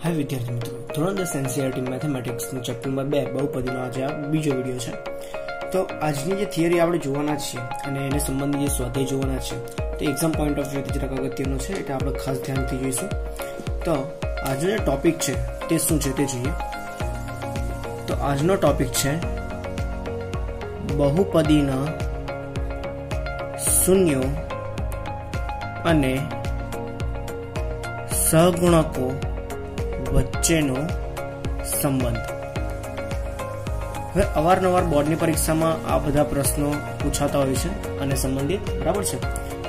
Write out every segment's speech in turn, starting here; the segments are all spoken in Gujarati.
हाय विद्यार्थी मित्रों, ધોરણ 10 एनसीईआरटी મેથેમેટિક્સનું ચેપ્ટર નંબર 2 બહુપદીનો આજે આ બીજો વિડિયો છે। તો આજની જે થિયરી આપણે જોવાના છીએ અને એને સંબંધિત જે સ્વાધ્યાય જોવાના છે તે એક્ઝામ પોઈન્ટ ઓફ વ્યૂથી જરાક અગત્યનો છે, એટલે આપણે ખાસ ધ્યાનથી જોઈશું। તો આજનો જે ટોપિક છે તે શું છે તે જોઈએ। તો આજનો ટોપિક છે બહુપદીના શૂન્યો અને સહગુણકો વચ્ચેનો સંબંધ। હવે અવારનવાર બોર્ડની પરીક્ષામાં આ બધા પ્રશ્નો પૂછાતા હોય છે અને સંબંધિત, બરાબર છે।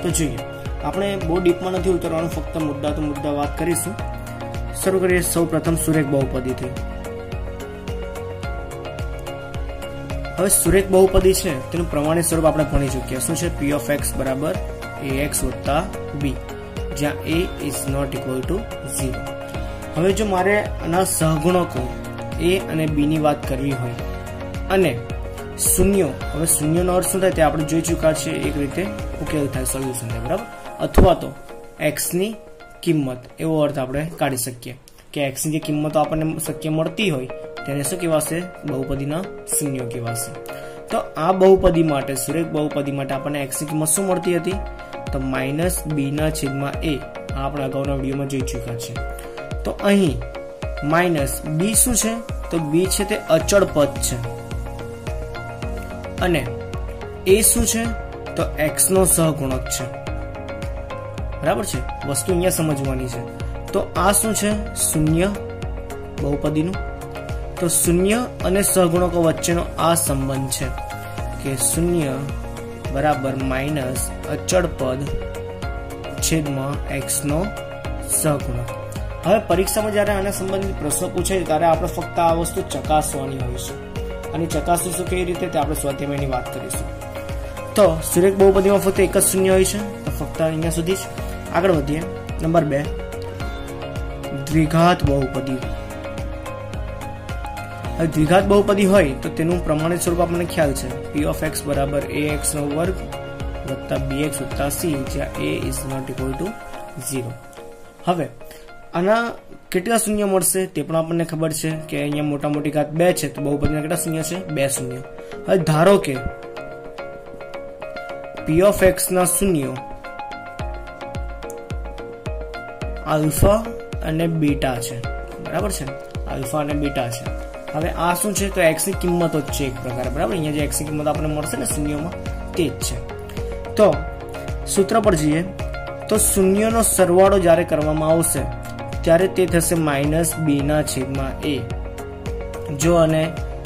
તો જોઈએ, આપણે બહુ ડીપમાં નથી ઉતરવાનું, ફક્ત મુદ્દા તો મુદ્દા વાત કરીશું। શરૂ કરીએ સૌ પ્રથમ સુરેખ બહુપદીથી। હવે સુરેખ બહુપદી છે તેનું પ્રમાણિત સ્વરૂપ આપણે ભણી ચૂક્યા। શું છે? p of x બરાબર ax વત્તા b, જ્યાં a is not equal to 0। હવે જો મારે આના સહગુણકો a અને b ની વાત કરવી હોય અને શૂન્યો, હવે શૂન્યનો અર્થ શું થાય તે આપણે જોઈ ચૂક્યા છીએ, એક રીતે ઉકેલ થાય, સોલ્યુશન થાય, બરાબર। અથવા તો x ની કિંમત, એવો અર્થ આપણે કાઢી શકીએ કે x ની જે કિંમતો આપણને શક્ય મળતી હોય તેને શું કહેવાશે? બહુપદીના શૂન્યો કહેવાશે। તો આ બહુપદી માટે, સુરેખ બહુપદી માટે આપણને x ની કિંમત શું મળતી હતી? તો -b/a, આપણે અગાઉના વિડીયોમાં જોઈ ચૂક્યા છે। તો અહીં માઇનસ b શું છે? તો b છે તે અચળ પદ છે અને a શું છે? તો x નો સહગુણક છે, બરાબર છે। વસ્તુ અહીંયા સમજવાની છે। તો આ શું છે? શૂન્ય બહુપદીનું। તો શૂન્ય અને સહગુણકો વચ્ચેનો આ સંબંધ છે કે શૂન્ય બરાબર માઇનસ અચળ પદ છેદમાં x નો સહગુણક। હવે પરીક્ષામાં જ્યારે આના સંબંધિત પ્રશ્નો પૂછે ત્યારે આપણે ફક્ત આ વસ્તુ ચકાસવાની હોય છે, અને ચકાસીશું કેવી રીતે તે આપણે સ્વાધ્યાયમાં એની વાત કરીશું। તો સુરેખ બહુપદીમાં ફક્ત એક જ શૂન્ય હોય છે, તો ફક્ત અહીંયા સુધી જ। આગળ વધીએ, નંબર 2, દ્વિઘાત બહુપદી। હવે દ્વિઘાત બહુપદી હોય તો તેનું પ્રમાણિત સ્વરૂપ આપણને ખ્યાલ છે, p of x બરાબર ax નો વર્ગ વત્તા bx વત્તા c, જ્યાં a is not equal to 0। હવે આના કેટલા શૂન્ય મળશે તે પણ આપણને ખબર છે કે અહીંયા મોટા મોટી ઘાત 2 છે, તો બહુપદીના કેટલા શૂન્ય છે? 2 શૂન્ય। હવે ધારો કે p of x ના શૂન્યો આલ્ફા અને બીટા છે, બરાબર છે, આલ્ફા અને બીટા છે। હવે આ શું છે? તો x ની કિંમતો જ છે એક પ્રકાર, બરાબર। અહીંયા જે x ની કિંમત આપણને મળશે ને શૂન્યોમાં તે જ છે। તો સૂત્ર પર જઈએ તો શૂન્યનો સરવાળો જ્યારે કરવામાં આવશે ત્યારે તે થશે -b/a। જો અને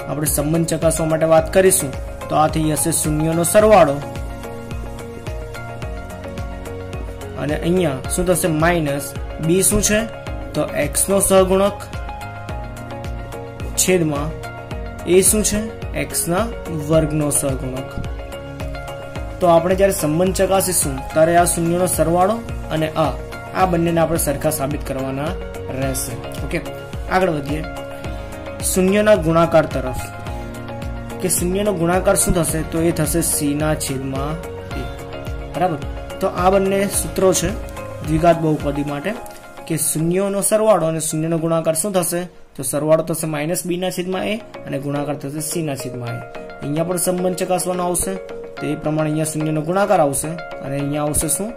આપણે સંબંધ ચકાસવા માટે વાત કરીશું તો આ થઈ જશે શૂન્યનો સરવાળો અને અહીંયા શું થશે? માઇનસ b શું છે? તો x નો સહગુણક છેદમાં a શું છે? x ના વર્ગનો સહગુણક। તો આપણે જ્યારે સંબંધ ચકાસીશું ત્યારે આ શૂન્યનો સરવાળો અને આ બંનેને આપણે સરખા સાબિત કરવાના રહેશે। ઓકે, આગળ વધીએ શૂન્યના ગુણાકાર તરફ, કે શૂન્યનો ગુણાકાર શું થશે? તો એ થશે c/a, બરાબર। તો આ બંને સૂત્રો છે દ્વિઘાત બહુપદી માટે કે શૂન્યનો સરવાળો અને શૂન્યનો ગુણાકાર શું થશે? તો સરવાળો થશે -b/a અને ગુણાકાર થશે c/a। અહીંયા પણ સંબંધ ચકાસવાનો આવશે, તો એ પ્રમાણે અહીંયા શૂન્યનો ગુણાકાર આવશે અને અહીંયા આવશે શું?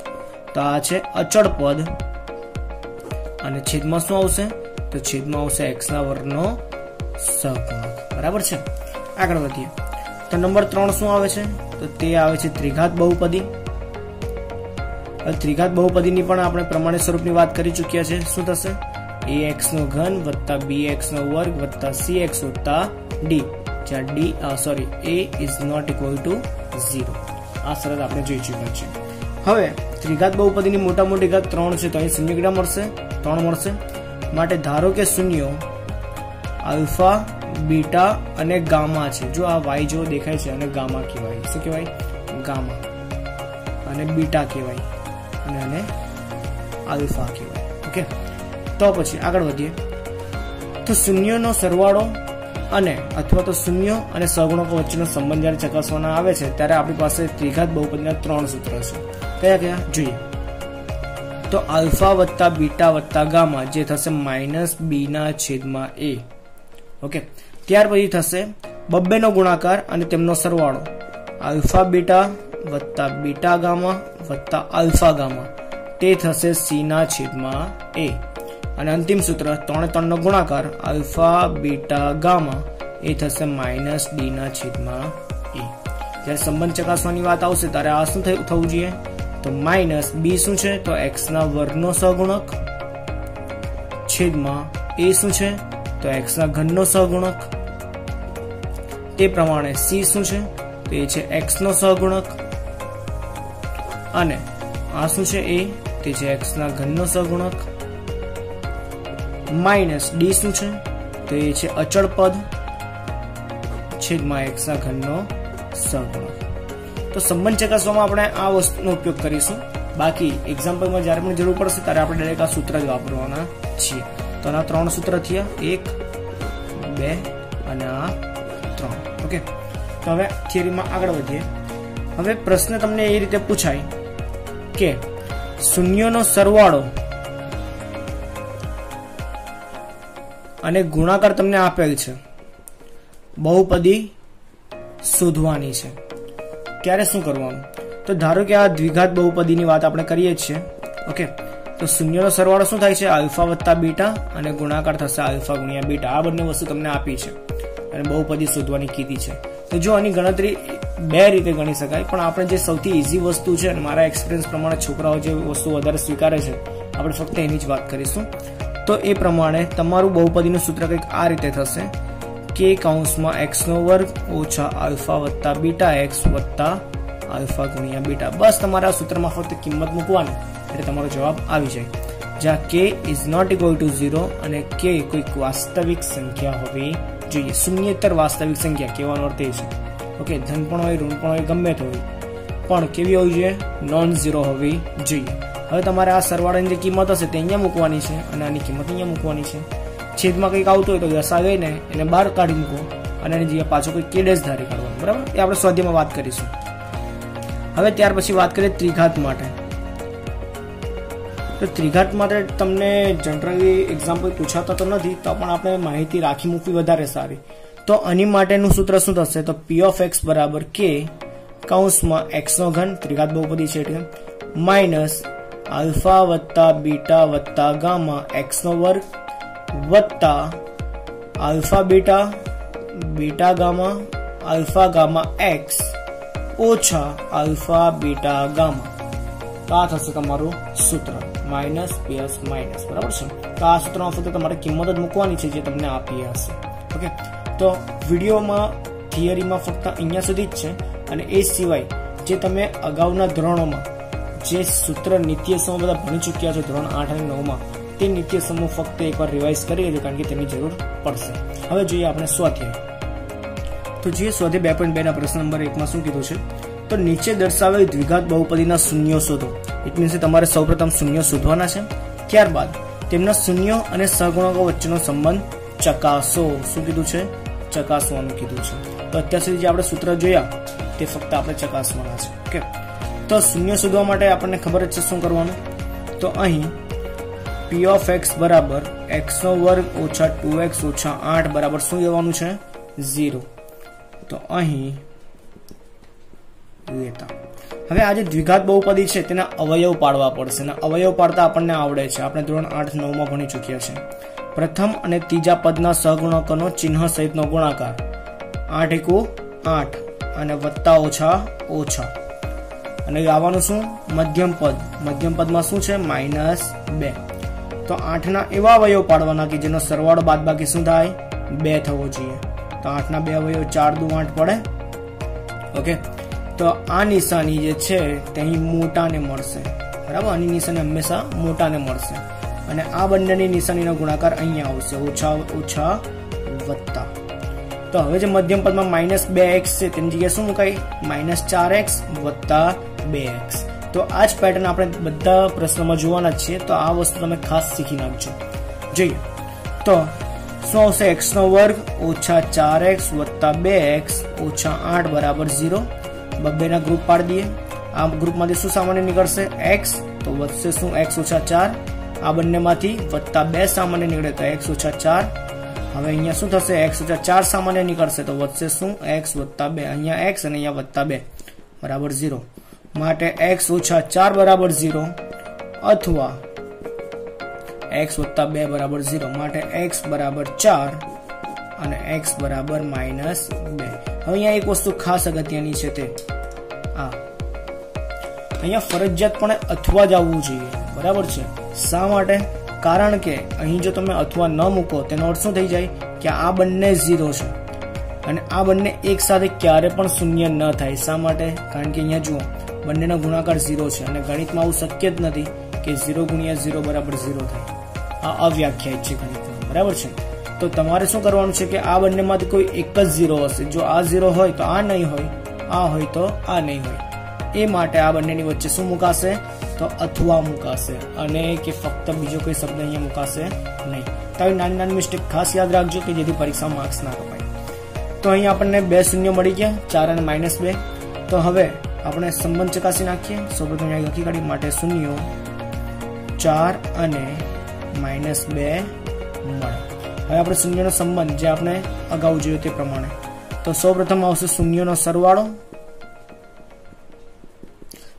તો આ છે અચળ પદ અને છેદમાં શું આવશે? તો છેદમાં આવશે x ના વર્ગનો સહગુણક, બરાબર છે। આગળ વધીએ તો નંબર 3 શું આવે છે? તો તે આવે છે ત્રિઘાત બહુપદી। ત્રિઘાત બહુપદીની પણ આપણે પ્રમાણિત સ્વરૂપની વાત કરી ચૂક્યા છે। શું થશે? ax નો ઘન વત્તા bx નો વર્ગ વત્તા cx વત્તા d, જ્યાં a is not equal to 0। આ શરત આપણે જોઈ ચૂક્યા છે। હવે ત્રિઘાત બહુપદીની મોટા મોટી ઘાત 3 છે, તો અહીં શૂન્ય કેટલા મળશે? 3 મળશે। માટે ધારો કે શૂન્યો આલ્ફા, બીટા અને ગામા છે। જો આ y જેવો દેખાય છે અને ગામા કહેવાય, શું કહેવાય? ગામા, અને બીટા કહેવાય અને આને આલ્ફા કહેવાય। ઓકે, તો પછી આગળ વધીએ તો શૂન્યનો સરવાળો અને અથવા તો શૂન્ય અને સહગુણકો વચ્ચેનો સંબંધ જ્યારે ચકાસવાના આવે છે ત્યારે આપણી પાસે ત્રિઘાત બહુપદીના 3 સૂત્રો છે। કયા કયા જોઈએ? તો આલ્ફા વત્તા બીટા વત્તા ગામા જે થશે -b/a. ઓકે, ત્યાર પછી થશે બબ્બેનો ગુણાકાર અને તેમનો સરવાળો આલ્ફા બીટા વત્તા બીટા ગામા વત્તા આલ્ફા ગામા તે થશે c/a. અને અંતિમ સૂત્ર 3 નો ગુણાકાર આલ્ફા બીટા ગામા એ થશે -d/a. જ્યારે સંબંધ ચકાસવાની વાત આવશે ત્યારે આ શું થવું જોઈએ? તો -b શું છે? તો x ના વર્ગનો સહગુણક છેદમાં a શું છે? તો x ના ઘનનો સહગુણક. તે પ્રમાણે c શું છે? તો એ છે x નો સહગુણક અને આ શું છે? a તે છે x ના ઘનનો સહગુણક માઇનસ d શું છે? તો એ છે અચળ પદ છેદમાં x ના ઘનનો સહગુણક. તો સંબંધ ચકાસવામાં આપણે આ વસ્તુનો ઉપયોગ કરીશું. બાકી એક્ઝામ્પલમાં જ્યારે પણ જરૂર પડશે ત્યારે આપણે ડાયરેક્ટ આ સૂત્ર જ વાપરવાના છીએ. તો આના 3 સૂત્ર થયા, 1, 2 અને આ 3. ઓકે, તો હવે થિયરીમાં આગળ વધીએ. હવે પ્રશ્ન તમને એ રીતે પૂછાય કે શૂન્યનો સરવાળો અને ગુણાકાર તમને આપેલ છે, બહુપદી શોધવાની છે, ત્યારે શું કરવાનું? તો ધારો કે આ દ્વિઘાત બહુપદીની વાત આપણે કરીએ છીએ. ઓકે, તો શૂન્યનો સરવાળો શું થાય છે? આલ્ફા વત્તા બીટા અને ગુણાકાર થશે આલ્ફા ગુણ્યા બીટા. આ બંને વસ્તુ તમને આપી છે અને બહુપદી શોધવાની કીધી છે. તો જો આની ગણતરી બે રીતે ગણી શકાય, પણ આપણે જે સૌથી ઈઝી વસ્તુ છે અને મારા એક્સપિરિયન્સ પ્રમાણે છોકરાઓ જે વસ્તુ વધારે સ્વીકારે છે આપણે ફક્ત એની જ વાત કરીશું. તો એ પ્રમાણે તમારું બહુપદીનું સૂત્ર કંઈક આ રીતે થશે કે કૌંસમાં x નો વર્ગ ઓછા આલ્ફા વત્તા બીટા x વત્તા આલ્ફા ગુણ્યા બીટા. બસ તમારે આ સૂત્રમાં ફક્ત કિંમત મૂકવાની એટલે તમારો જવાબ આવી જાય, જ્યાં k is not equal to 0 અને k કોઈક વાસ્તવિક સંખ્યા હોવી જોઈએ. શૂન્યેતર વાસ્તવિક સંખ્યા કહેવાનો અર્થ એ છે. ઓકે, ધન પણ હોય, ઋણ પણ હોય, ગમે તે હોય, પણ કેવી હોવી જોઈએ? નોન ઝીરો હોવી જોઈએ. હવે તમારે આ સરવાળાની જે કિંમત હશે તે અહીંયા મૂકવાની છે અને આની કિંમત અહીંયા મૂકવાની છે. છેદમાં કંઈક આવતું હોય તો દસા ગઈને એને બહાર કાઢી મૂકો અને એની જગ્યાએ પાછો કોઈ k ડેશ ધારી કાઢવાનું. બરાબર, એ આપણે સ્વાધ્યાયમાં વાત કરીશું. હવે ત્યાર પછી વાત કરીએ ત્રિઘાત માટે. તો ત્રિઘાત માટે તમને જનરલી એક્ઝામ્પલ પૂછાતા તો નથી, તો પણ આપણે માહિતી રાખી મૂકવી વધારે સારી. તો આની માટેનું સૂત્ર શું થશે? તો p of x બરાબર k કૌંસમાં x નો ઘન ત્રિઘાત બહુપદી છે એટલે માઇનસ આલ્ફા વત્તા બીટા વત્તા ગામા x નો વર્ગ વત્તા alpha beta beta gamma alpha gamma x ઓછા આલ્ફા બીટા ગામા. તો આ થશે તમારું સૂત્ર માઇનસ પ્લસ માઇનસ. બરાબર છે? તો આ સૂત્રમાં ફક્ત તમારે કિંમત જ મૂકવાની છે જે તમને આપી હશે. ઓકે, તો વિડીયોમાં થિયરીમાં ફક્ત અહીંયા સુધી જ છે અને એ સિવાય જે તમે અગાઉના ધોરણોમાં જે સૂત્ર નિત્ય સમૂહ બધા ભણી ચૂક્યા છો ધોરણ 8 અને 9 માં, તે નિત્ય સમૂહ ફક્ત એકવાર રિવાઇઝ કરી લેજો કારણ કે તેની જરૂર પડશે. હવે જોઈએ આપણે સ્વાધ્યાય. તો જોઈએ સ્વાધ્યાય 2.2 ના પ્રશ્ન નંબર 1 માં શું કીધું છે? તો નીચે દર્શાવેલ દ્વિઘાત બહુપદીના શૂન્યો શોધો. ઇટ મીન્સ તમારે સૌપ્રથમ શૂન્યો શોધવાના છે, ત્યારબાદ તેમના શૂન્યો અને સહગુણકો વચ્ચેનો સંબંધ ચકાસો. શું કીધું છે? ચકાસવાનું કીધું છે. તો અત્યાર સુધી જે આપણે સૂત્ર જોયા તે ફક્ત આપણે ચકાસવાના છે. ઓકે, તો શૂન્ય શોધવા માટે આપણને ખબર જ છે શું કરવાનું. તો અહીં p of x બરાબર x નો વર્ગ ઓછા 2x ઓછા 8 બરાબર શું લેવાનું છે? 0. તો અહીં લેતા હવે આ જે દ્વિઘાત બહુપદી છે તેના અવયવ પાડવા પડશે અને અવયવ પાડતા આપણને આવડે છે, આપણે ધોરણ 8-9 માં ભણી ચૂક્યા છે. પ્રથમ અને ત્રીજા પદના સહગુણકોનો ચિહ્ન સહિતનો ગુણાકાર 8 × 8 અને વત્તા ઓછા ઓછા અને આવવાનું શું? મધ્યમ પદ. મધ્યમ પદમાં શું છે? -2. તો 8 ના એવા અવયવ પાડવાના કે જેનો સરવાળો બાદબાકી શું થાય? 2 થવો જોઈએ. તો 8 ના 2 અવયવ 4 × 8 પડે. ઓકે, તો આ નિશાની જે છે તે અહીં મોટાને મળશે. બરાબર, આની નિશાની હંમેશા મોટાને મળશે અને આ બંનેની નિશાનીનો ગુણાકાર અહીંયા આવશે, ઓછા ઓછા વત્તા. તો હવે જે મધ્યમ પદમાં -2x છે તેની જગ્યાએ શું મુકાય? -4x વત્તા 2x. તો આ જ પેટર્ન આપણે બધા પ્રશ્નોમાં જોવાના જ છીએ, તો આ વસ્તુ તમે ખાસ શીખી નાખજો. જોઈએ તો શું આવશે? x નો વર્ગ ઓછા 4x વત્તા 2x ઓછા 8 બરાબર 0. બબ્બેના ગ્રુપ પાડી દઈએ. આ ગ્રુપમાંથી શું સામાન્ય નીકળશે? x તો વધશે શું? x ઓછા 4. આ બંનેમાંથી +2 સામાન્ય નીકળે તો x ઓછા 4. હવે અહીંયા શું થશે? x ઓછા 4 સામાન્ય નીકળશે તો વધશે શું? x + 2. અહીંયા x અને અહીંયા +2 બરાબર 0. માટે x ઓછા 4 બરાબર 0 અથવા x + 2 બરાબર 0. માટે x બરાબર 4 અને x બરાબર -2. હવે અહીંયા એક વસ્તુ ખાસ અગત્યની છે તે અહીંયા ફરજિયાતપણે અથવા જ આવવું જોઈએ, બરાબર છે. શા માટે? કારણ કે અહીં જો તમે અથવા ન મૂકો તેનો અર્થ શું થઈ જાય કે આ બંને 0 છે અને આ બંને એક સાથે ક્યારે પણ શૂન્ય ન થાય. શા માટે? કારણ કે અહીંયા જુઓ બંનેનો ગુણાકાર 0 છે અને ગણિતમાં આવું શક્ય જ નથી કે 0 × 0 બરાબર 0 થાય. આ અવ્યાખ્યાયિત છે ગણિતમાં, બરાબર છે. તો તમારે શું કરવાનું છે કે આ બંનેમાંથી કોઈ એક જ 0 હશે. જો આ 0 હોય તો આ નહીં હોય, આ હોય તો આ નહીં હોય. એ માટે આ બંનેની વચ્ચે શું મુકાશે? તો અથવા મુકાશે અને કે ફક્ત બીજો કોઈ શબ્દ અહીંયા મુકાશે નહીં. તો આવી નાની નાની મિસ્ટેક ખાસ યાદ રાખજો કે જેથી પરીક્ષામાં માર્ક્સ ના કપાય. તો અહીંયા આપણને 2 શૂન્ય મળી ગયા, 4 અને -2. તો હવે આપણે સંબંધ ચકાસી નાખીએ. સૌપ્રથમ અહીંયા લખી કાઢી માટે શૂન્યો 4 અને -2 મળે. હવે આપણે શૂન્યનો સંબંધ જે આપણે અગાઉ જોયો તે પ્રમાણે, તો સૌપ્રથમ આવશે શૂન્યનો સરવાળો.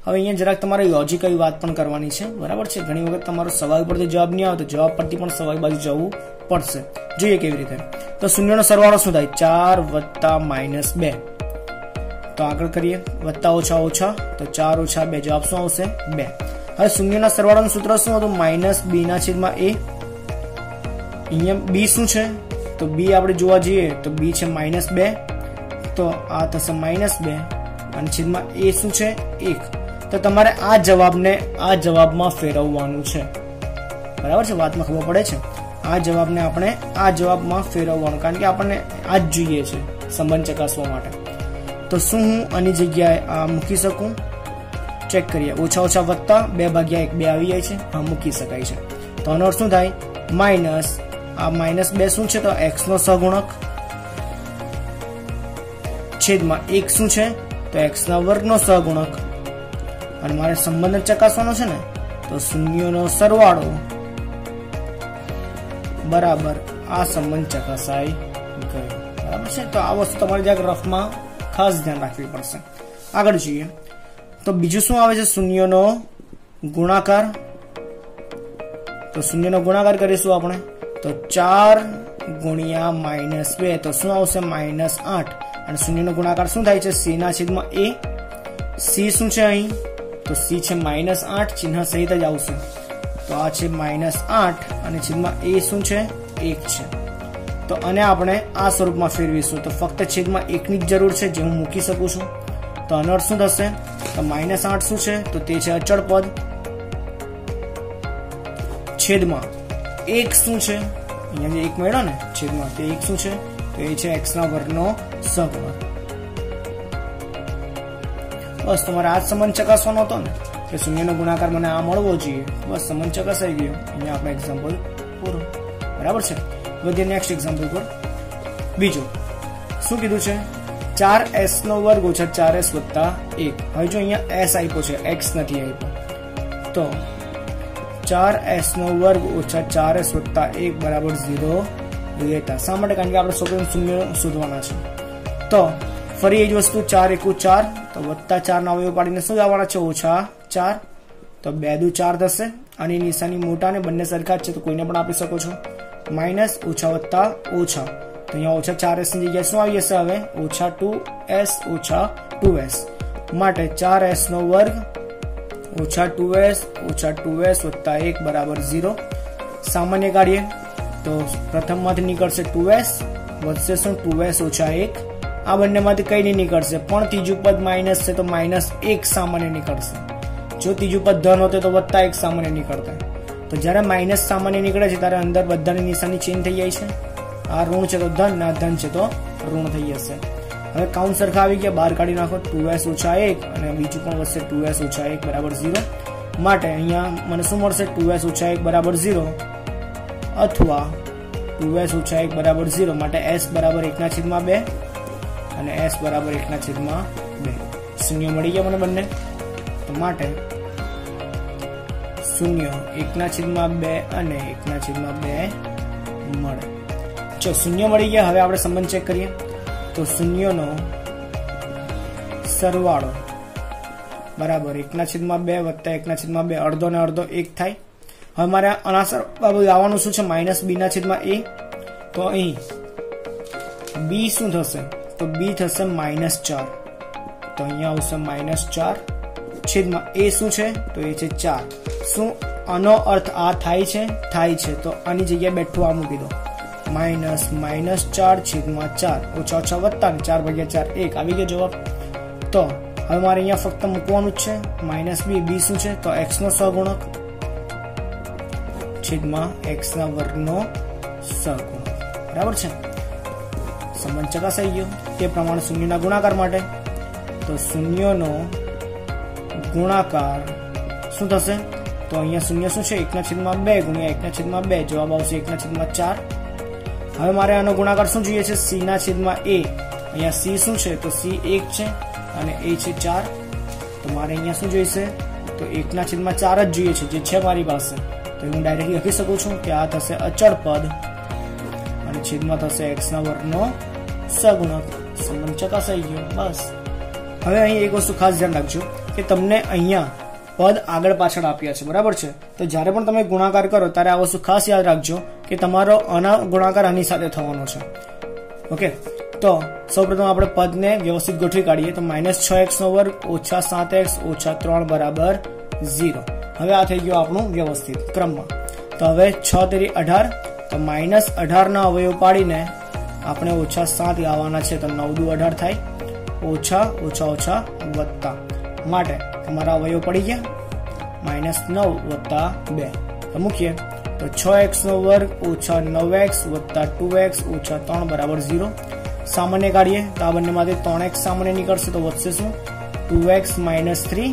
હવે અહીંયા જરાક તમારે લોજિકલ વાત પણ કરવાની છે, બરાબર છે. ઘણી વખત તમારો સવાલ પરથી જવાબ નહીં આવે તો જવાબ પરથી પણ સવાલ બાજુ જવું પડશે. જોઈએ કેવી રીતે. તો શૂન્યનો સરવાળો શું થાય? 4 + -2. તો આગળ કરીએ, વત્તા ઓછા ઓછા તો 4 - 2 જવાબ શું આવશે? 2. હવે શૂન્યના સરવાળાનું સૂત્ર શું હતું? -b/a. અહીંયા b શું છે? તો b આપણે જોવા જઈએ તો b છે -2, તો આ થશે -2 અને છેદમાં a શું છે? 1. તો તમારે આ જવાબને આ જવાબમાં ફેરવવાનું છે, બરાબર છે. વાતમાં ખબર પડે છે. આ જવાબને આપણે આ જવાબમાં ફેરવવાનું, કારણ કે આપણને આ જ જોઈએ છે સંબંધ ચકાસવા માટે. તો શું હું આની જગ્યાએ આ મૂકી શકું? ચેક કરીએ. ઓછા ઓછા વત્તા 2/1 2 આવી જાય છે. હા, મૂકી શકાય છે. તો આનો અર્થ શું થાય? માઇનસ આ -2 શું છે? તો x નો સહગુણક છેદમાં 1 શું છે? તો x ના વર્ગનો સહગુણક. અને મારે સંબંધ ચકાસવાનો છે ને, તો શૂન્યનો સરવાળો બરાબર આ સંબંધ ચકાસાઈ ગયો, બરાબર છે. તો આ વસ્તુ તમારે જ્યાં રફમાં ખાસ ધ્યાન રાખવી પડશે. આગળ જોઈએ તો બીજું શું આવે છે? શૂન્યનો ગુણાકાર. તો શૂન્યનો ગુણાકાર કરીશું આપણે, તો 4 × -2 તો શું આવશે? -8. અને શૂન્યનો ગુણાકાર શું થાય છે? c ના છેદમાં a. c શું છે અહીં? તો c છે -8, ચિહ્ન સહિત જ આવશે. તો આ છે -8 અને છેદમાં a શું છે? 1 છે. તો આને આપણે આ સ્વરૂપમાં ફેરવીશું. તો ફક્ત છેદમાં 1 ની જ જરૂર છે, જે હું મૂકી શકું છું. તો આનો અર્થ શું થશે? તો -8 શું છે? તો તે છે અચળ પદ. છેદમાં 1 શું છે? અહીંયા જે 1 મળ્યો ને છેદમાં, તે 1 શું છે? તો એ છે x ના વર્ગનો સહગુણક. બસ તમારે આ સંબંધ ચકાસવાનો હતો ને કે શૂન્યનો ગુણાકાર મને આ મળવો જોઈએ. બસ સંબંધ ચકાસાઈ ગયો. અહીંયા આપણે એક્ઝામ્પલ પૂરો, બરાબર છે. વધીએ નેક્સ્ટ એક્ઝામ્પલ પર. બીજું શું કીધું છે? 4s² - 4s + 1. હવે જો અહીંયા s આપ્યો છે, x નથી આપ્યો. તો 4s² - 4s + 1 બરાબર 0 લેતા. શા માટે? કારણ કે આપણે સૌપ્રથમ શૂન્ય શોધવાના છે. તો ફરી એ જ વસ્તુ, 4 × 1 = 4, તો +4 ના અવયવ પાડીને શું આવવાના છે? -4. તો 2 × 2 = 4 થશે. આની નિશાની મોટા ને બંને સરખા જ છે, તો કોઈને પણ આપી શકો છો. માઇનસ ઓછા વત્તા ઓછા, તો અહીંયા -4s ની જગ્યાએ શું આવી જશે? હવે -2s - 2s. માટે 4s² - 2s - 2s + 1 બરાબર 0. સામાન્ય કાઢીએ તો પ્રથમમાંથી નીકળશે 2s, વધશે શું? 2s - 1. આ બંનેમાંથી કઈ નહીં નીકળશે, પણ ત્રીજું પદ માઇનસ છે તો -1 સામાન્ય નીકળશે. જો ત્રીજું પદ ધન હોતે તો +1 સામાન્ય નીકળતા. તો જ્યારે માઇનસ સામાન્ય નીકળે છે ત્યારે અંદર બધાની નિશાની ચેન્જ થઈ જાય છે. આ ઋણ છે તો ધન, ના ધન છે તો ઋણ થઈ જશે. હવે કાઉન્ટ સરખા આવી ગયા, બહાર કાઢી નાખો. 2s - 1 અને બીજું પણ વધશે 2s - 1 બરાબર 0. માટે અહીંયા મને શું મળશે? 2s - 1 બરાબર 0 અથવા 2s - 1 બરાબર 0. માટે s બરાબર 1/2 અને s બરાબર 1/2. શૂન્ય મળી ગયા મને બંને. તો માટે શૂન્ય 1/2 અને 1/2 મળે. જો શૂન્ય મળી ગયા, હવે આપણે સંબંધ ચેક કરીએ તો શૂન્યનો સરવાળો બરાબર 1/2 વત્તા 1/2, અડધો ને અડધો 1 થાય. હવે મારે આના સરવાળો લાવવાનું શું છે? -b/a. તો અહીં b શું થશે? તો b થશે -4. તો અહીંયા આવશે -4 છેદમાં a શું છે? તો એ છે 4. શું આનો અર્થ આ થાય છે? થાય છે. તો આની જગ્યાએ બેઠું આ મૂકી દો, -4 છેદમાં 4, ઓછા ઓછા વત્તા 4/4 1 આવી ગયો જવાબ. તો હવે મારે અહીંયા ફક્ત મૂકવાનું જ છે -b. b શું છે? તો x નો સહગુણક છેદમાં x ના વર્ગનો સહગુણક. બરાબર છે. સંબંધ ચકાસાઈ ગયો. તે પ્રમાણે શૂન્યના ગુણાકાર માટે તો શૂન્યનો ગુણાકાર શું થશે? તો અહીંયા શૂન્ય શું છે? 1/2 ગુણ્યા 1/2, જવાબ આવશે 1/4. હવે મારે આનો ગુણાકાર શું જોઈએ છે? c/a. અહીંયા c શું છે? તો c 1 છે અને a છે 4. તો મારે અહીંયા શું જોઈશે? તો 1/4 જ જોઈએ છે, જે છે મારી પાસે. તો હું ડાયરેક્ટલી લખી શકું છું કે આ થશે અચળ પદ અને છેદમાં થશે x ના વર્ગનો સહગુણક. સંબંધ ચકાસાઈ ગયો. બસ. હવે અહીં એક વસ્તુ ખાસ ધ્યાન રાખજો કે તમને અહીંયા પદ આગળ પાછળ આપ્યા છે, બરાબર છે. તો જ્યારે પણ તમે ગુણાકાર કરો ત્યારે આ વસ્તુ ખાસ યાદ રાખજો કે તમારો આના ગુણાકાર આની સાથે થવાનો છે. ઓકે. તો સૌપ્રથમ આપણે પદને વ્યવસ્થિત ગોઠવી કાઢીએ. તો -6x² ઓછા 7x ઓછા 3 બરાબર 0. હવે આ થઈ ગયું આપણું વ્યવસ્થિત ક્રમમાં. તો હવે 6 તેરી 18, તો -18 ના અવયવ પાડીને આપણે ઓછા 7 લાવવાના છે. તો 9 દુ 18 થાય, ઓછા ઓછા ઓછા વત્તા માટે તમારા અવયવ પડી ગયા -9 વત્તા 2. તો મૂકીએ તો 6x² ઓછા 9x વત્તા 2x ઓછા 3 બરાબર 0. સામાન્ય કાઢીએ તો આ બંનેમાંથી 3x સામાન્ય નીકળશે. તો વધશે શું? 2x - 3.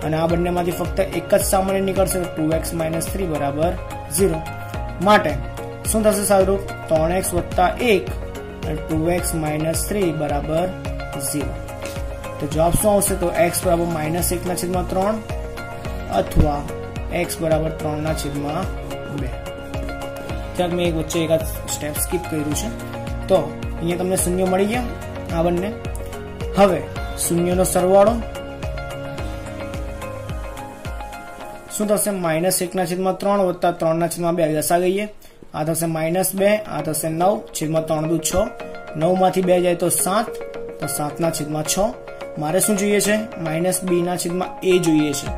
અને આ બંનેમાંથી ફક્ત એક જ સામાન્ય નીકળશે. તો 2x - 3 બરાબર 0. માટે શું થશે સારું? 3x વત્તા 1 અને 2x - 3 બરાબર 0. તો જવાબ શું આવશે? તો x બરાબર -1/3 અથવા x બરાબર 3/2. ત્યાં મેં એક વચ્ચે એકાદ સ્ટેપ સ્કીપ કર્યું છે. તો અહીંયા તમને શૂન્ય મળી ગયા આ બંને. હવે શૂન્યનો સરવાળો શું થશે? -1/3 વત્તા 3/2 દસા ગઈએ. આ થશે -2, આ થશે 9 છેદમાં 3 દુ 6. 9 માંથી 2 જાય તો 7, તો 7/6. મારે શું જોઈએ છે? -b/a જોઈએ છે.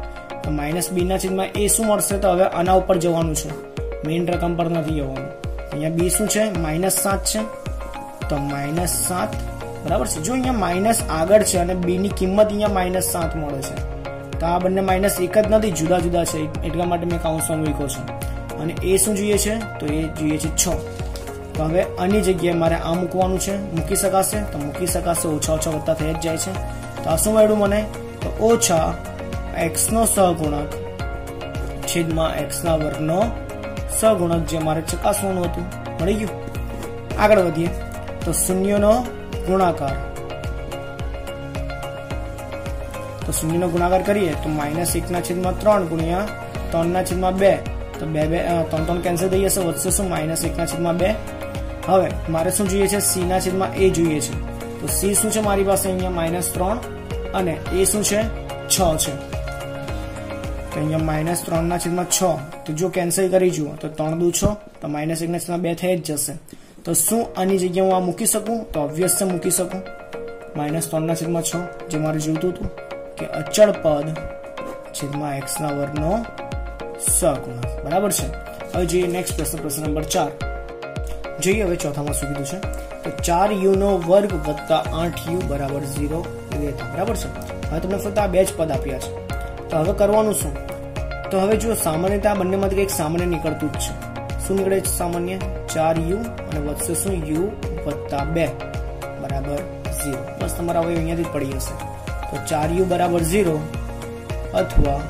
તો -b/a શું મળશે? તો હવે આના ઉપર જવાનું છે, મેઇન રકમ પર નથી જવાનું. અહીંયા b શું છે? -7 છે. તો -7 બરાબર છે. જો અહીંયા માઇનસ આગળ છે અને b ની કિંમત અહીંયા -7 મળે છે, તો આ બંને માઇનસ એક જ નથી, જુદા જુદા છે, એટલા માટે મેં કૌંસમાં મૂક્યો છે. અને એ શું જોઈએ છે? તો એ જોઈએ છે 6. તો હવે આની જગ્યાએ મારે આ મૂકવાનું છે. મૂકી શકાશે? તો મૂકી શકાશે. ઓછા ઓછા વત્તા થઈ જ જાય છે. તો આ શું મળ્યું મને? તો ઓછા x નો સહગુણક છેદમાં x ના વર્ગનો સહગુણક, જે મારે ચકાસવાનું હતું, મળી ગયું. આગળ વધીએ તો શૂન્યનો ગુણાકાર. તો શૂન્યનો ગુણાકાર કરીએ તો -1/3 ગુણ્યા 3/2. તો 3 કેન્સલ થઈ જશે, વધશે શું? -1/2. હવે મારે શું જોઈએ છે? c/a જોઈએ છે. તો c શું છે મારી પાસે? અહીંયા -3 અને a શું છે? 6 છે. તો અહીંયા -3/6. તો જો કેન્સલ કરી જુઓ તો 3 દુ 6, તો -1/2 થઈ જ જશે. તો શું આની જગ્યાએ હું આ મૂકી શકું? તો ઓબ્વિયસ છે, મૂકી શકું. -3/6 જે મારે જોઈતું હતું કે અચળ પદ છેદમાં x ના વર્ગનો સહગુણક. બરાબર છે. હવે જોઈએ નેક્સ્ટ પ્રશ્ન, પ્રશ્ન નંબર 4. જોઈએ હવે ચોથામાં શું કીધું છે? તો 4u નો વર્ગ વત્તા 8u બરાબર 0 લેતા. બરાબર છે. હવે તમને ફક્ત આ બે જ પદ આપ્યા છે. તો હવે કરવાનું શું? તો હવે જો સામાન્યતા આ બંનેમાંથી કંઈક સામાન્ય નીકળતું જ છે. શું નીકળે છે સામાન્ય? 4u અને વધશે શું? u વત્તા 2 બરાબર 0. બસ તમારા હવે અહીંયાથી જ પડી જશે. તો 4u બરાબર 0 અથવા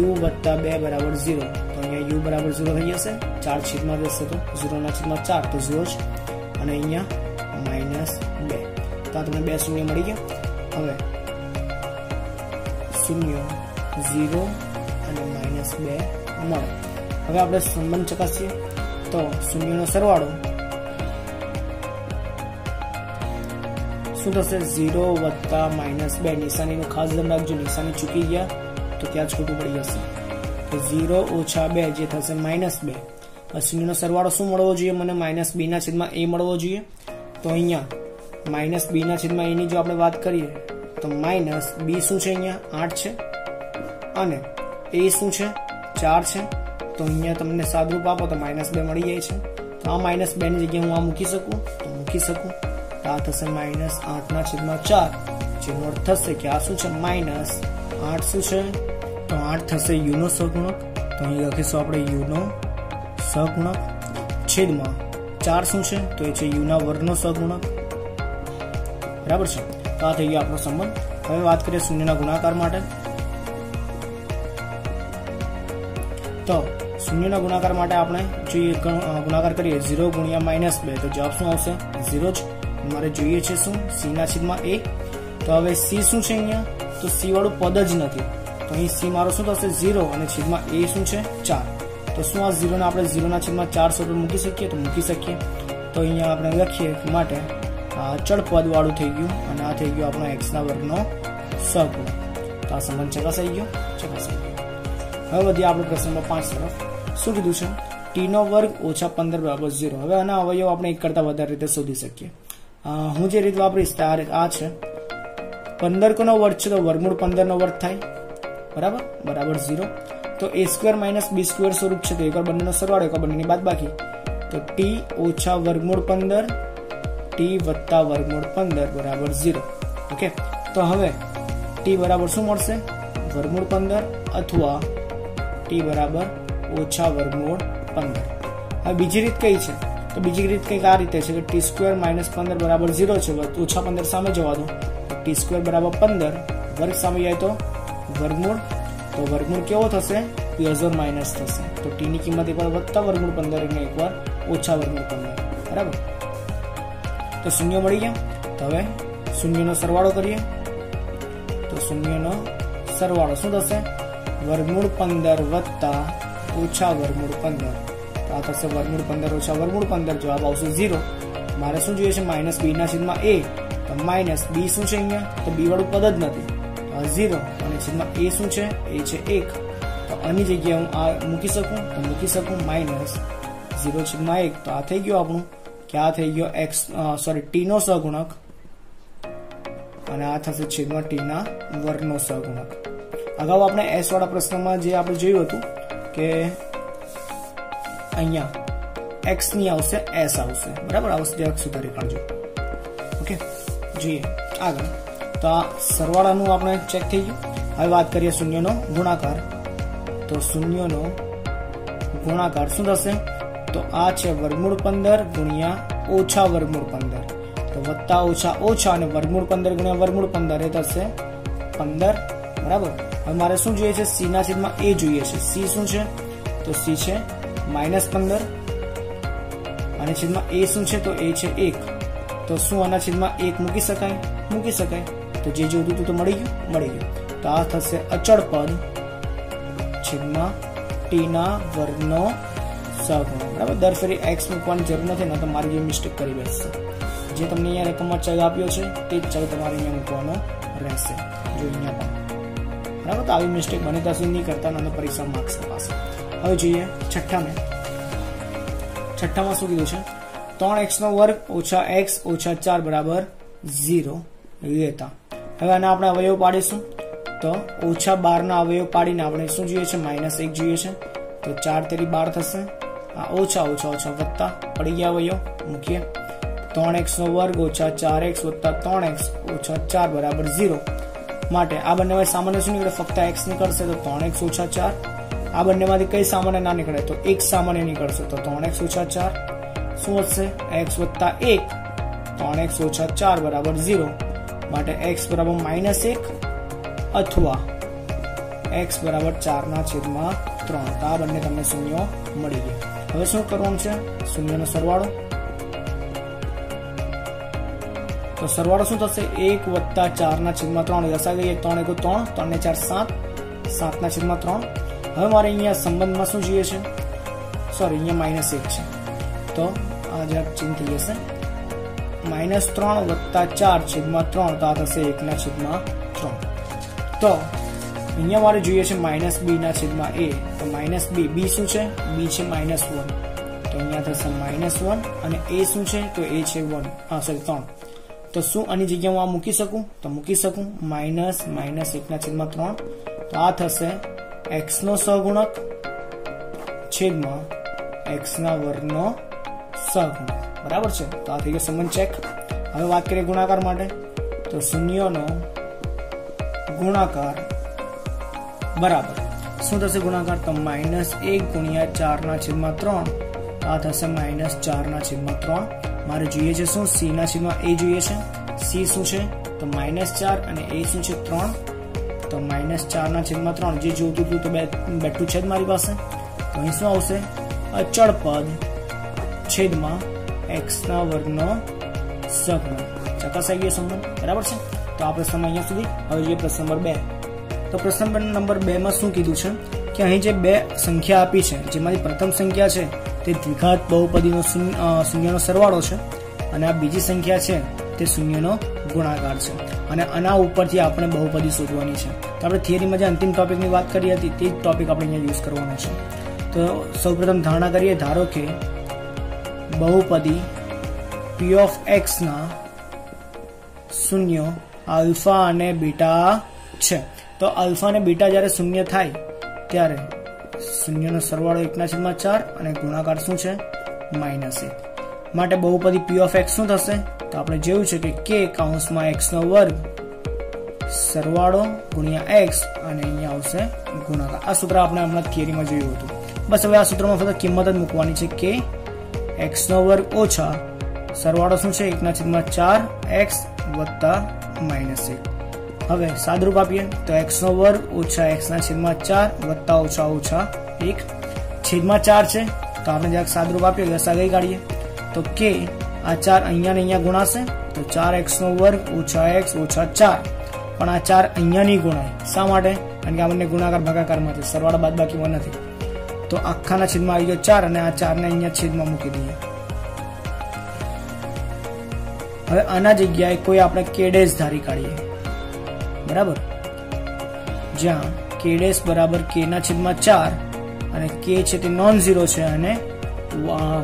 u વત્તા 2 બરાબર 0. તો અહીંયા u બરાબર 0 થઈ જશે. 4 છેદમાં જશે તો 0/4 તો 0 જ. અને અહીંયા -2. તો આ તમને 2 શૂન્ય મળી ગયા. હવે 0 0 અને -2 મળે। હવે આપણે સંબંધ ચકાસીએ તો શૂન્યનો સરવાળો શું થશે? 0 વત્તા -2। નિશાનીનું ખાસ ધ્યાન રાખજો, નિશાની ચૂકી ગયા તો ત્યાં જ ખોટું પડી જશે। તો 0 ઓછા 2 જે થશે -2। શૂન્યનો સરવાળો શું મળવો જોઈએ? મને -b/a મળવો જોઈએ। તો અહીંયા -b/a ની જો આપણે વાત કરીએ તો -b શું છે? અહીંયા 8 છે અને a શું છે? 4 છે। તો અહીંયા તમને સાદુરૂપ આપો તો -2 મળી જાય છે। તો આ -2 ની જગ્યાએ હું આ મૂકી શકું તો મૂકી શકું। તો આ થશે -8/4 જેનો અર્થ થશે કે આ શું છે? -8 શું છે? તો 8 થશે u નો સહગુણક। તો અહીં લખીશું આપણે u નો સહગુણક છેદમાં 4 શું છે? તો એ છે u ના વર્ગનો સહગુણક, બરાબર છે। તો આ થઈ ગયો આપણો સંબંધ। હવે વાત કરીએ શૂન્યના ગુણાકાર માટે। તો શૂન્યના ગુણાકાર માટે આપણે જોઈએ ગુણાકાર કરીએ 0 ગુણ્યા -2 તો જવાબ શું આવશે? 0 જ। મારે જોઈએ છે શું? c/a। તો હવે c શું છે અહીંયા? તો c વાળું પદ જ નથી, તો અહીં c મારો શું થશે? 0 અને છેદમાં a શું છે? 4। તો શું આ 0 ને આપણે 0/4 સ્વરૂપે મૂકી શકીએ? તો મૂકી શકીએ। તો અહીંયા આપણે લખીએ માટે આ અચળ પદ વાળું થઈ ગયું અને આ થઈ ગયો આપણો x ના વર્ગનો સહગુણક। તો આ સંબંધ ચકાસાઈ ગયો। હવે વધીએ આપણે પ્રશ્ન નંબર 5 તરફ। શું કીધું છે? t નો વર્ગ ઓછા 15 બરાબર 0। હવે આના અવયવ આપણે એક કરતા વધારે રીતે શોધી શકીએ। હું જે રીત વાપરીશ આ છે 15 નો વર્ગ છે તો વર્ગમૂળ 15 નો વર્ગ થાય, બરાબર, બરાબર 0। તો a² - b² સ્વરૂપ છે તો એકવાર બંનેનો સરવાળો એકવાર બંનેની બાદબાકી, તો t ઓછા વર્ગમૂળ 15 t વત્તા વર્ગમૂળ 15 બરાબર 0। ઓકે, તો હવે t બરાબર શું મળશે? વર્ગમૂળ 15 અથવા t બરાબર ઓછા વર્ગમૂળ 15। હવે બીજી રીત કઈ છે? તો બીજી રીત કંઈક આ રીતે છે કે t² - 15 બરાબર 0 છે, ઓછા 15 સામે જવા દો, t² બરાબર 15, વર્ગ સામે જાય તો વર્ગમૂળ, તો વર્ગમૂળ કેવો થશે? પ્લસ ઓર માઇનસ થશે। તો t ની કિંમત એકવાર વત્તા વર્ગમૂળ 15 અને એકવાર ઓછા વર્ગમૂળ 15, બરાબર। તો શૂન્ય મળી ગયા। તો હવે શૂન્યનો સરવાળો કરીએ તો શૂન્યનો સરવાળો શું થશે? વર્ગમૂળ 15 વત્તા ઓછા વર્ગમૂળ 15। તો આ થશે વર્ગમૂળ 15 ઓછા વર્ગમૂળ 15, જવાબ આવશે 0। મારે શું જોઈએ છે? -b/a। તો -b શું છે અહીંયા? તો b વાળું પદ જ નથી, 0 અને છેદમાં a શું છે? a છે 1। તો આની જગ્યાએ હું આ મૂકી શકું તો મૂકી શકું -0/1। તો આ થઈ ગયો આપણું કે આ થઈ ગયો t નો સહગુણક અને આ થશે છેદમાં t ના વર્ગનો સહગુણક। અગાઉ આપણે s વાળા પ્રશ્નમાં જે આપણે જોયું હતું કે અહીંયા x ની આવશે s આવશે, બરાબર। આ વસ્તુ સુધારી કાઢજો। ઓકે, જોઈએ આગળ। તો આ સરવાળાનું આપણે ચેક થઈ ગયું। હવે વાત કરીએ શૂન્યનો ગુણાકાર। તો શૂન્યનો ગુણાકાર શું થશે? તો આ છે વર્ગમૂળ 15 ગુણ્યા ઓછા વર્ગમૂળ 15, તો વત્તા ઓછા ઓછા અને વર્ગમૂળ 15 ગુણ્યા વર્ગમૂળ 15 એ થશે 15, બરાબર। હવે મારે શું જોઈએ છે? c/a જોઈએ છે। c શું છે? તો c છે -15 અને છેદમાં a શું છે? તો a છે 1। તો શું આના છેદમાં 1 મૂકી શકાય? મૂકી શકાય। તો જે જોતું હતું તો મળી ગયું, મળી ગયું। તો આ થશે અચળ પદ છેદમાં t ના વર્ગનો સહગુણક, બરાબર। દર ફેરી x મૂકવાની જરૂર નથી, ને તો મારી જે મિસ્ટેક કરી બેસશે। જે તમને અહીંયા રકમમાં ચલ આપ્યો છે તે જ ચલ તમારે અહીંયા મૂકવાનો રહેશે, જો અહીંયા પણ, બરાબર। તો આવી મિસ્ટેક બને ત્યાં સુધી નહીં કરતા, અને પરીક્ષા માર્ક્સ અપાશે। હવે જોઈએ છઠ્ઠામાં શું કીધું છે? 3x નો વર્ગ ઓછા x ઓછા 4 બરાબર 0 લેતા। હવે આના આપણે અવયવ પાડીશું તો ઓછા 12 ના અવયવ પાડીને આપણે શું જોઈએ છે? -1 જોઈએ છે। તો 4 તેરી 12 થશે, આ ઓછા ઓછા ઓછા વત્તા પડી ગયા અવયવ મૂકીએ। 3x નો વર્ગ ઓછા 4x વત્તા 3x ઓછા 4 બરાબર 0 માટે આ બંને સામાન્ય શું નીકળે? ફક્ત x નીકળશે, તો 3x ઓછા 4। આ બંનેમાંથી કઈ સામાન્ય ના નીકળે? તો એક સામાન્ય નીકળશે, તો 3x ઓછા 4 શું વધશે? x વત્તા 1, 3x ઓછા 4 બરાબર 0 માટે x બરાબર -1 અથવા x બરાબર 4/3। તો આ બંને તમને શૂન્ય મળી ગયા। હવે શું કરવાનું છે? શૂન્યનો સરવાળો। તો સરવાળો શું થશે? 1 વત્તા 4/3, લસા ગઈએ 3 × 3, 3 ને 4 7, 7/3। હવે મારે અહીંયા સંબંધમાં શું જોઈએ છે, સોરી અહીંયા -1 છે, તો આ જરાક ચેન્જ થઈ જશે, -3 વત્તા 4/3, તો આ થશે 1/3. તો અહીંયા મારે જોઈએ છે -b/a, તો -b શું છે, b છે -1, તો અહીંયા થશે -1 અને a શું છે, તો a છે 3. તો શું આની જગ્યાએ હું આ મૂકી શકું, તો મૂકી શકું, -1/3, તો આ થશે x નો સહગુણક છેદમાં x ના વર્ગનો સહગુણક. બરાબર છે, તો આ થઈ ગયો સંબંધ ચેક. હવે વાત કરીએ ગુણાકાર માટે, તો શૂન્યનો ગુણાકાર બરાબર શું થશે ગુણાકાર, તો -1 × 4/3, આ થશે -4/3. મારે જોઈએ છે શું, c/a જોઈએ છે, c શું છે, તો -4 અને a શું છે 3, તો -4/3 જે જોતું હતું તો બેઠું છે જ મારી પાસે. તો અહીં શું આવશે, અચળ પદ છેદમાં x ના વર્ગનો સહગુણક. ચકાસાઈ ગયો સંબંધ. બરાબર છે, તો આ પ્રશ્નમાં અહીંયા સુધી. હવે જોઈએ પ્રશ્ન નંબર 2. તો પ્રશ્ન નંબર 2 માં શું કીધું છે કે અહીં જે બે સંખ્યા આપી છે, જેમાંથી પ્રથમ સંખ્યા છે તે દ્વિઘાત બહુપદીનો શૂન્યનો સરવાળો છે અને આ બીજી સંખ્યા છે તે શૂન્યનો ગુણાકાર છે અને આના ઉપરથી આપણે બહુપદી શોધવાની છે. તો આપણે થિયરીમાં જે અંતિમ ટોપિકની વાત કરી હતી તે જ ટોપિક આપણે અહીંયા યુઝ કરવાનો છે. તો સૌપ્રથમ ધારણા કરીએ, ધારો કે બહુપદી p ઓફ x ના શૂન્યો આલ્ફા અને બીટા છે. તો આલ્ફા અને બીટા જ્યારે શૂન્ય થાય ત્યારે શૂન્યનો સરવાળો 1/4 અને ગુણાકાર શું છે, -1. માટે બહુપદી p ઓફ x શું થશે, તો આપણે જોયું છે કે k કૌંસમાં x નો વર્ગ સરવાળો ગુણ્યા x અને અહીંયા આવશે ગુણાકાર. આ સૂત્ર આપણે હમણાં થિયરીમાં જોયું હતું. બસ હવે આ સૂત્રમાં ફક્ત કિંમત જ મૂકવાની છે, કે x નો વર્ગ ઓછા સરવાળો શું છે 1/4 x વત્તા -1. હવે સાદરૂપ આપીએ તો x નો વર્ગ ઓછા x/4 વત્તા ઓછા 1 છેદમાં 4 છે. તો આપણે જરાક સાદરૂપ આપીએ, લસાગઈ કાઢીએ તો k આ 4 અહીંયા ને અહીંયા ગુણાશે, તો 4x નો વર્ગ ઓછા x ઓછા 4, પણ આ 4 અહીંયા નહીં ગુણાય. શા માટે, કારણ કે આપણને ગુણાકાર ભાગાકારમાં છે, સરવાળા બાદબાકીમાં નથી. તો આખાના છેદમાં આવી ગયો 4 અને આ 4 ને અહીંયા છેદમાં મૂકી દઈએ. હવે આના જગ્યાએ કોઈ આપણે k ડેશ ધારી કાઢીએ. બરાબર, જ્યાં k ડેશ બરાબર k/4 અને k છે તે નોન ઝીરો છે અને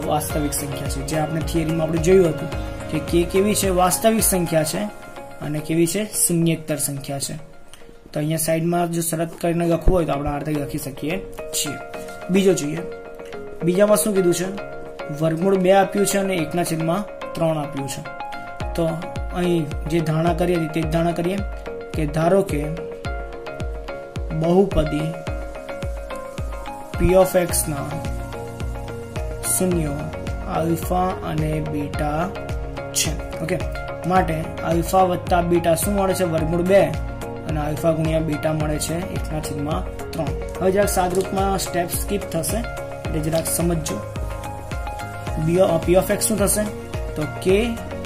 વાસ્તવિક સંખ્યા છે. જે આપણે થિયરીમાં આપણે જોયું હતું કે k કેવી છે, વાસ્તવિક સંખ્યા છે અને કેવી છે, શૂન્યેતર સંખ્યા છે. તો અહીંયા સાઈડમાં જો શરત કરીને લખવું હોય તો આપણે આ રીતે લખી શકીએ છીએ. બીજો જોઈએ, બીજામાં શું કીધું છે, વર્ગમૂળ 2 આપ્યું છે અને 1/3 આપ્યું છે. તો અહીં જે ધારણા કરી હતી તે જ ધારણા કરીએ કે ધારો કે બહુપદી p ઓફ x ના શૂન્યો આલ્ફા અને બીટા છે. ઓકે, માટે આલ્ફા વત્તા બીટા શું મળે છે, વર્ગમૂળ 2 અને આલ્ફા ગુણ્યા બીટા મળે છે 1/3. હવે જરાક સાદરૂપમાં સ્ટેપ સ્કીપ થશે એટલે જરાક સમજજો. p ઓફ x શું થશે, તો k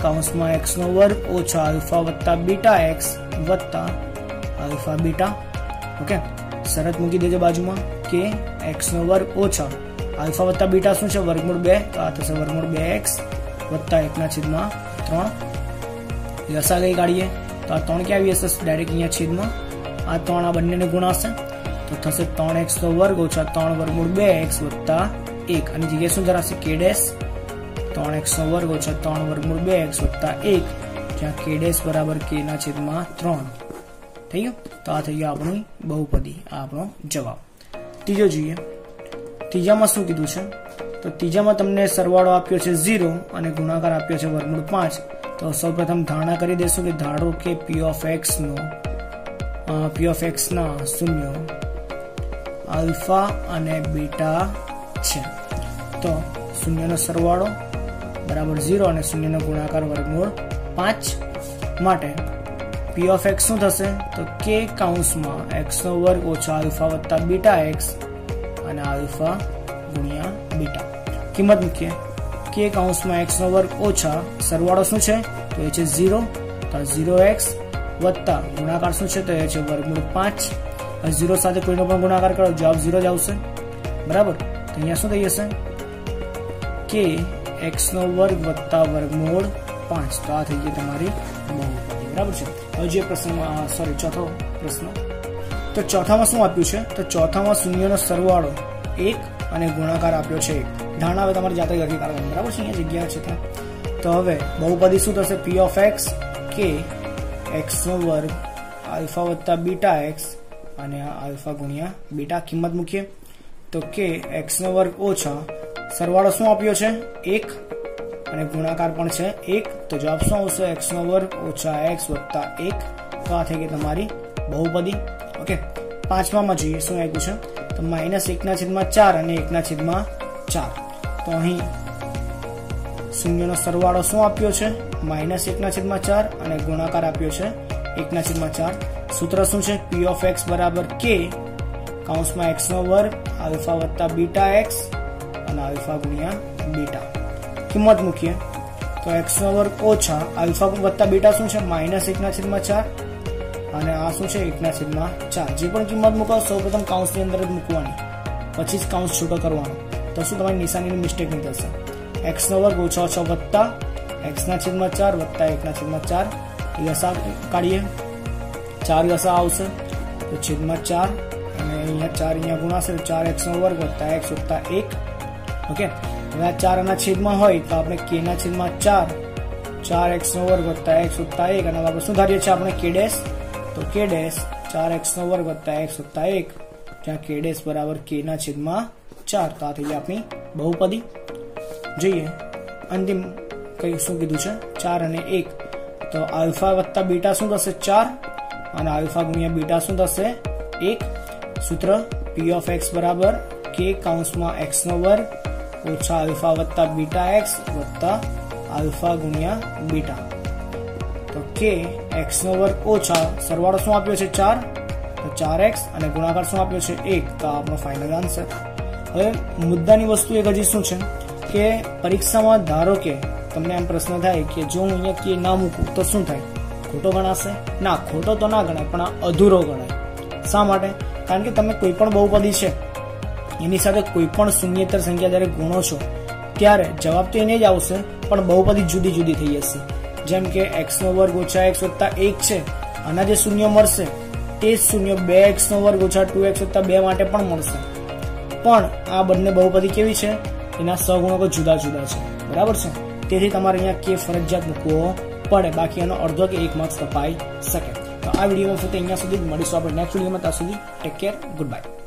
કૌંસમાં x નો વર્ગ ઓછા આલ્ફા વત્તા બીટા x વત્તા આલ્ફા બીટા. ઓકે, શરત મૂકી દેજો બાજુમાં, કે x નો વર્ગ ઓછા આલ્ફા વત્તા બીટા શું છે, વર્ગમૂળ 2, તો આ થશે વર્ગમૂળ 2x વત્તા 1/3. લસાગઈ કાઢીએ તો આ 3 ક્યાં આવી હશે, ડાયરેક્ટ અહીંયા છેદમાં, આ 3 આ બંનેને ગુણાશે તો થશે 3x નો વર્ગ ઓછા 3 વર્ગમૂળ 2x વત્તા 1. અને જગ્યાએ શું ધરાશે, k ડેશ 3x નો વર્ગ ઓછા 3 વર્ગમૂળ 2x વત્તા 1, જ્યાં k ડેશ બરાબર k/3 થઈ ગયું. તો આ થઈ ગયું આપણી બહુપદી, આ આપણો જવાબ. ત્રીજો જોઈએ, ત્રીજામાં શું કીધું છે, તો ત્રીજામાં તમને સરવાળો આપ્યો છે 0 અને ગુણાકાર આપ્યો છે વર્ગમૂળ 5. તો સૌપ્રથમ ધારણા કરી દેશું કે ધારો કે p ઓફ x ના શૂન્યો આલ્ફા અને બીટા છે. તો શૂન્યનો સરવાળો બરાબર 0 અને શૂન્યનો ગુણાકાર વર્ગમૂળ 5. માટે p ઓફ x શું થશે, તો k કૌંસમાં x નો વર્ગ ઓછા આલ્ફા વત્તા બીટા x અને આલ્ફા ગુણ્યા બીટા. કિંમત મૂકીએ, k કૌંસમાં x નો વર્ગ ઓછા સરવાળો શું છે, તો એ છે 0, તો 0x વત્તા ગુણાકાર શું છે, તો એ છે વર્ગમૂળ 5 0 સાથે કોઈનો પણ ગુણાકાર કરો જવાબ 0 જ આવશે, બરાબર. તો અહીંયા શું થઈ જશે કે x² વત્તા વર્ગમૂળ 5. તો આ થઈ ગઈ તમારી બહુપદી, બરાબર છે. હવે જે પ્રશ્નમાં ચોથો પ્રશ્ન, તો ચોથામાં શું આપ્યું છે? તો ચોથામાં શૂન્યનો સરવાળો 1 અને ગુણાકાર આપ્યો છે 1. ધારણા હવે તમારે જાતે લખી કાઢવાની, બરાબર છે. અહીંયા જગ્યા છે ત્યાં. તો હવે બહુપદી શું થશે? p ઓફ x કે x² આલ્ફા વત્તા બીટા x અને આલ્ફા ગુણ્યા બીટા. કિંમત મૂકીએ તો કે x² ઓછા સરવાળો શું આપ્યો છે? 1 અને ગુણાકાર પણ છે 1. તો જવાબ શું આવશે? x² ઓછા x વત્તા 1. તો આ થઈ ગઈ તમારી બહુપદી. ઓકે. પાંચમામાં જોઈએ શું આપ્યું છે? તો -1/4 અને 1/4. તો અહીં શૂન્યનો સરવાળો શું આપ્યો છે? -1/4 અને ગુણાકાર આપ્યો છે 1/4. સૂત્ર શું છે? p ઓફ x બરાબર k કૌંસમાં x² આલ્ફા વત્તા બીટા x અને આલ્ફા ગુણ્યા બીટા. કિંમત મૂકીએ તો x² ઓછા આલ્ફા વત્તા બીટા શું છે? -1/4 અને આ શું છે? 1/4. જે પણ કિંમત મૂકો સૌપ્રથમ કૌંસની અંદર જ મૂકવાની, પછી જ કૌંસ છૂટો કરવાનો. તો શું તમારી નિશાનીની મિસ્ટેક નહીં થશે. x² ઓછા ઓછા વત્તા x/4 વત્તા 1/4. લસા કાઢીએ, 4 લસા આવશે તો છેદમાં 4 અને અહીંયા 4 અહીંયા ગુણાશે તો 4x² વત્તા x વત્તા 1. ઓકે. હવે આ 4 આના છેદમાં હોય તો આપણે k/4 4x² વત્તા x વત્તા 1 અને આપણે શું ધારીએ છીએ આપણે k' તો k' 4x² વત્તા x વત્તા 1 જ્યાં k' બરાબર k/4. તો આ થઈ ગઈ આપણી બહુપદી. જોઈએ અંતિમ કઈ શું કીધું છે? 4 અને 1. તો આલ્ફા વત્તા બીટા શું થશે? 4 અને આલ્ફા ગુણ્યા બીટા શું થશે? 1. સૂત્ર p ઓફ x બરાબર k કૌંસમાં x² ઓછા આલ્ફા વત્તા બીટા x વત્તા આલ્ફા ગુણ્યા બીટા. તો k x² ઓછા સરવાળો શું આપ્યો છે? 4. તો 4x અને ગુણાકાર શું આપ્યો છે? 1. તો આપણો ફાઇનલ આન્સર. હવે મુદ્દાની વસ્તુ એક હજી શું છે કે પરીક્ષામાં ધારો કે તમને એમ પ્રશ્ન થાય કે જો હું અહીંયા કે ના મૂકું તો શું થાય? ખોટો ગણાશે? ના, ખોટો તો ના ગણાય પણ અધૂરો ગણાય. શા માટે? કારણ કે તમે કોઈ પણ બહુપદી છે એની સાથે કોઈ પણ શૂન્યેતર સંખ્યા જ્યારે ગુણો છો ત્યારે જવાબ તો એને જ આવશે પણ બહુપદી જુદી જુદી થઈ જશે. જેમ કે x² ઓછા x વત્તા 1 છે, આના જે શૂન્ય મળશે તે જ શૂન્ય 2x² ઓછા 2x વત્તા 2 માટે પણ મળશે. પણ આ બંને બહુપદી કેવી છે? એના સહગુણકો જુદા જુદા છે, બરાબર છે. તેથી તમારે અહીંયા કે ફરજિયાત મૂકવો પડે, બાકી એનો અડધો કે 1 માર્ક્સ કપાઈ શકે. તો આ વિડીયોમાં ફક્ત અહીંયા સુધી જ મળીશું આપણે નેક્સ્ટ વિડીયોમાં. ત્યાં સુધી ટેક કેર, ગુડ બાય.